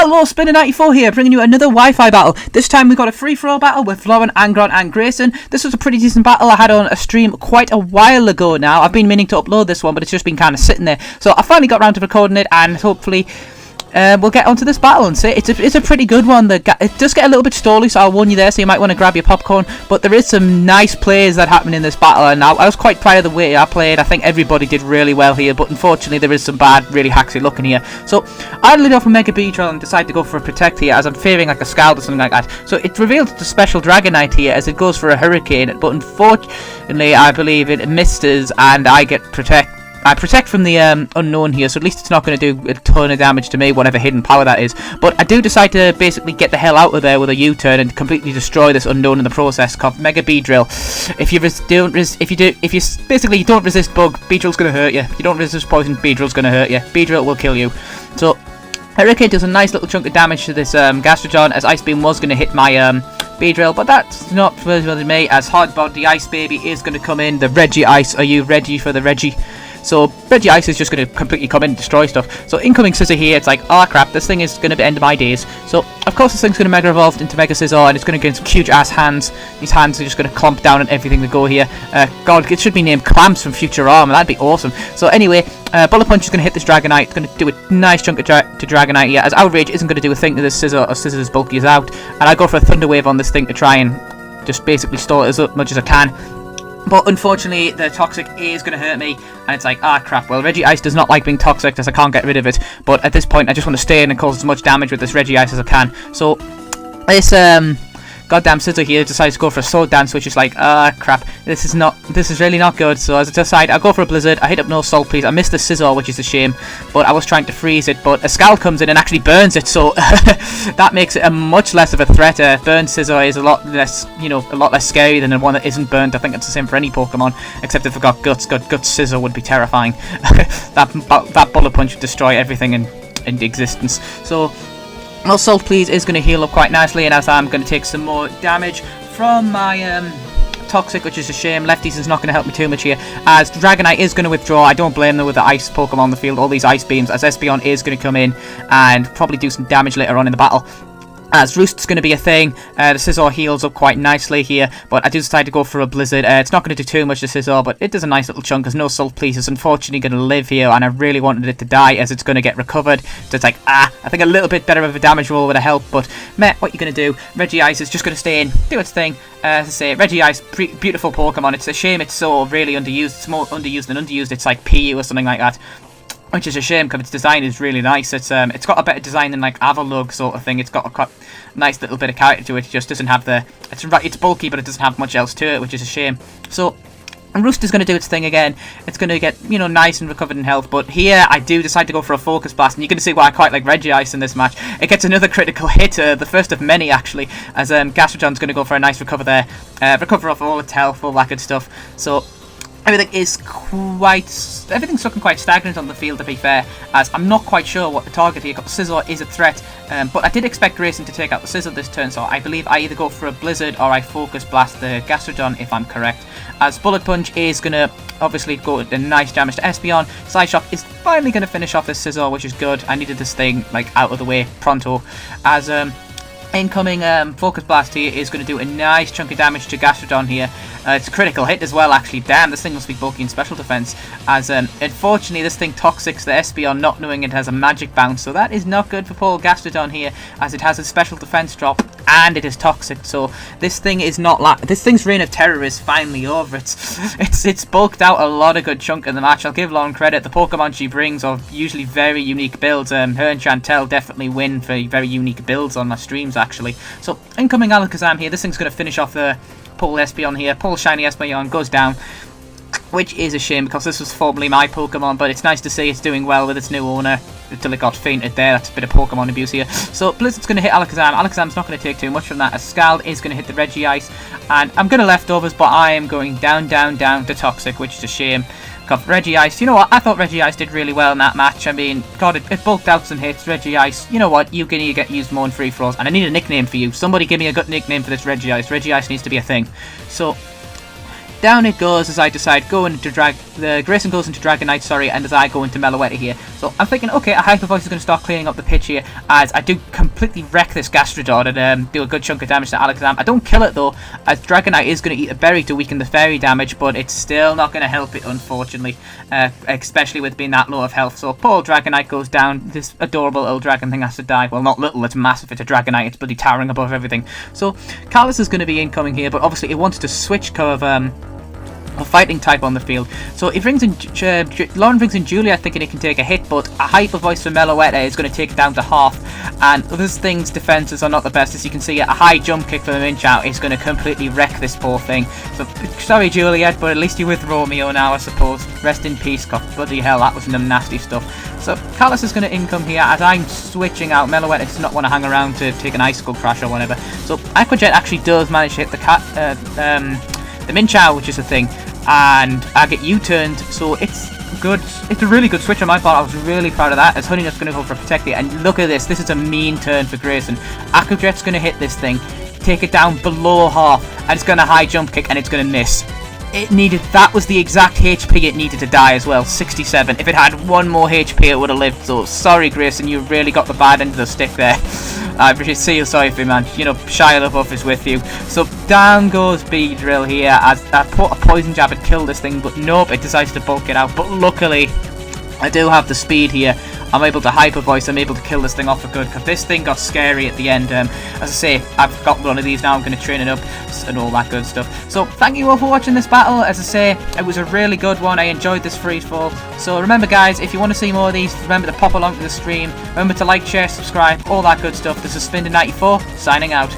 Hello, Spinner94 here, bringing you another Wi-Fi battle. This time we got a free-for-all battle with Lauren, Angron and Grayson. This was a pretty decent battle I had on a stream quite a while ago now. I've been meaning to upload this one, but it's just been kind of sitting there. So I finally got around to recording it, and hopefully we'll get onto this battle and see. It's a pretty good one. It does get a little bit stally, so I'll warn you there, so you might want to grab your popcorn. But there is some nice plays that happen in this battle, and I was quite proud of the way I played. I think everybody did really well here, but unfortunately there is some bad, really hacksy looking here. So I lead off a Mega Beedrill and decide to go for a Protect here, as I'm fearing like a Scald or something like that. So it reveals the special Dragonite here as it goes for a Hurricane, but unfortunately I believe it misses, and I get I protect from the unknown here, so at least it's not going to do a ton of damage to me, whatever hidden power that is. But I do decide to basically get the hell out of there with a U-turn and completely destroy this unknown in the process. Called Mega Beedrill. If you basically don't resist bug, Beedrill's going to hurt you. If you don't resist poison, Beedrill's going to hurt you. Beedrill will kill you. So Hurricane does a nice little chunk of damage to this Gastrodon, as Ice Beam was going to hit my Beedrill, but that's not for me, as Hardbody the Ice Baby is going to come in. The Reggie Ice, are you ready for the Reggie? So Reggie Ice is just going to completely come in and destroy stuff. So incoming Scissor here, it's like, oh crap, this thing is going to end my days. So of course this thing's going to Mega Evolve into Mega Scissor, and it's going to get some huge ass hands. These hands are just going to clomp down on everything that go here. God, it should be named Clamps from Futurama, that'd be awesome. So anyway, Bullet Punch is going to hit this Dragonite. It's going to do a nice chunk of to Dragonite here, as Outrage isn't going to do a thing to this Scissor, or Scissor is bulky as out. And I go for a Thunder Wave on this thing to try and just basically stall it as much as I can. But unfortunately, the Toxic is going to hurt me, and it's like, ah crap, well Reggie Ice does not like being toxic, as I can't get rid of it. But at this point, I just want to stay in and cause as much damage with this Reggie Ice as I can. So, this goddamn Scissor here decides to go for a Sword Dance, which is like, ah crap, this is really not good. So as I decide, I'll go for a Blizzard. I hit up no Salt Please. I missed the Scissor, which is a shame, but I was trying to freeze it, but a Scald comes in and actually burns it, so that makes it a much less of a threat. Burned Scissor is a lot less, a lot less scary than the one that isn't burnt. I think it's the same for any Pokemon, except if it got Guts. Guts Scissor would be terrifying. that Bullet Punch would destroy everything in existence. So well, Salt Please is going to heal up quite nicely, and as I'm going to take some more damage from my Toxic, which is a shame. Lefties is not going to help me too much here, as Dragonite is going to withdraw. I don't blame them with the Ice Pokemon on the field, all these Ice Beams, as Espeon is going to come in and probably do some damage later on in the battle. As Roost's going to be a thing. The Scizor heals up quite nicely here, but I do decide to go for a Blizzard. It's not going to do too much to Scizor, but it does a nice little chunk, as no Salt Please is unfortunately going to live here, and I really wanted it to die, as it's going to get recovered. So it's like, I think a little bit better of a damage roll would have helped, but meh, what you going to do? Reggie Ice is just going to stay in, do its thing. As I say, Reggie Ice, beautiful Pokemon. It's a shame it's so really underused. It's more underused than underused. It's like PU or something like that, which is a shame because its design is really nice. It's got a better design than like Avalugg sort of thing. It's got a nice little bit of character to it. It just doesn't have the. It's bulky, but it doesn't have much else to it, which is a shame. So, and Roost is going to do its thing again. It's going to get, nice and recovered in health. But here, I do decide to go for a Focus Blast. And you can see why I quite like Reggie Ice in this match. It gets another critical hit, the first of many, actually. As Gastrodon's going to go for a nice recover there. Recover off all its health, all that good stuff. So everything's looking quite stagnant on the field, to be fair, as I'm not quite sure what the target here. Scizor is a threat, but I did expect Grayson to take out the Scizor this turn, so I believe I either go for a Blizzard or I Focus Blast the Gastrodon, if I'm correct. As Bullet Punch is going to obviously go with a nice damage to Espeon. Psyshock is finally going to finish off this Scizor, which is good. I needed this thing out of the way pronto, as incoming Focus Blast here is going to do a nice chunk of damage to Gastrodon here. It's a critical hit as well, actually. Damn, this thing must be bulky in special defense. As unfortunately, this thing Toxics the Espeon, not knowing it has a Magic Bounce. So that is not good for poor Gastrodon here, as it has a special defense drop and it is toxic. So this thing is not this thing's reign of terror is finally over. It's bulked out a lot of good chunk in the match. I'll give Lauren credit. The Pokemon she brings are usually very unique builds. Her and Chantel definitely win for very unique builds on my streams, actually. So incoming Alakazam here. This thing's going to finish off the Pole Espeon here. Pole Shiny Espeon goes down, which is a shame because this was formerly my Pokemon, but it's nice to see it's doing well with its new owner until it got fainted there. That's a bit of Pokemon abuse here. So Blizzard's going to hit Alakazam. Alakazam's not going to take too much from that. A Scald is going to hit the Reggie Ice, and I'm going to Leftovers, but I am going down to Toxic, which is a shame. Reggie Ice, you know what, I thought Reggie Ice did really well in that match. I mean, God, it bulked out some hits. Reggie Ice, you know what, you need to get used more in free-for-alls, and I need a nickname for you. Somebody give me a good nickname for this Reggie Ice. Reggie Ice needs to be a thing. So down it goes as I decide Grayson goes into Dragonite, sorry, and as I go into Meloetta here. So I'm thinking, okay, a Hyper Voice is going to start cleaning up the pitch here, as I do completely wreck this Gastrodon and do a good chunk of damage to Alakazam. I don't kill it though, as Dragonite is going to eat a berry to weaken the fairy damage, but it's still not going to help it, unfortunately, especially with being that low of health. So poor Dragonite goes down. This adorable little dragon thing has to die. Well, not little, it's massive. It's a Dragonite. It's bloody towering above everything. So Kalos is going to be incoming here, but obviously it wants to switch curve a fighting type on the field. So it brings in Lauren brings in Julia, thinking it can take a hit, but a Hyper Voice for Meloetta is going to take it down to half. And this thing's defenses are not the best, as you can see. A high jump kick for the Minchow is going to completely wreck this poor thing. So sorry, Juliet, but at least you're with Romeo now, I suppose. Rest in peace, God, bloody hell, that was some nasty stuff. So Kalos is going to income here as I'm switching out. Meloetta does not want to hang around to take an Icicle Crash or whatever. So Aqua Jet actually does manage to hit the Minchow, which is a thing, and I get U-turned, so it's good. It's a really good switch on my part. I was really proud of that, as Honeynut's going to go for Protect It, and look at this. This is a mean turn for Grayson. Aqua Jet's going to hit this thing, take it down below half, and it's going to high jump kick, and it's going to miss. That was the exact HP it needed to die as well, 67. If it had one more HP, it would have lived. So sorry, Grayson, you really got the bad end of the stick there. I really feel sorry for you, man. You know, Shia LaBeouf is with you. So down goes Beedrill here, as I put a Poison Jab and kill this thing, but nope, it decides to bulk it out. But luckily, I do have the speed here. I'm able to Hyper Voice, I'm able to kill this thing off for good, because this thing got scary at the end. As I say, I've got one of these now, I'm going to train it up and all that good stuff. So thank you all for watching this battle. As I say, it was a really good one. I enjoyed this free fall. So remember guys, if you want to see more of these, remember to pop along to the stream. Remember to like, share, subscribe, all that good stuff. This is Spinda94, signing out.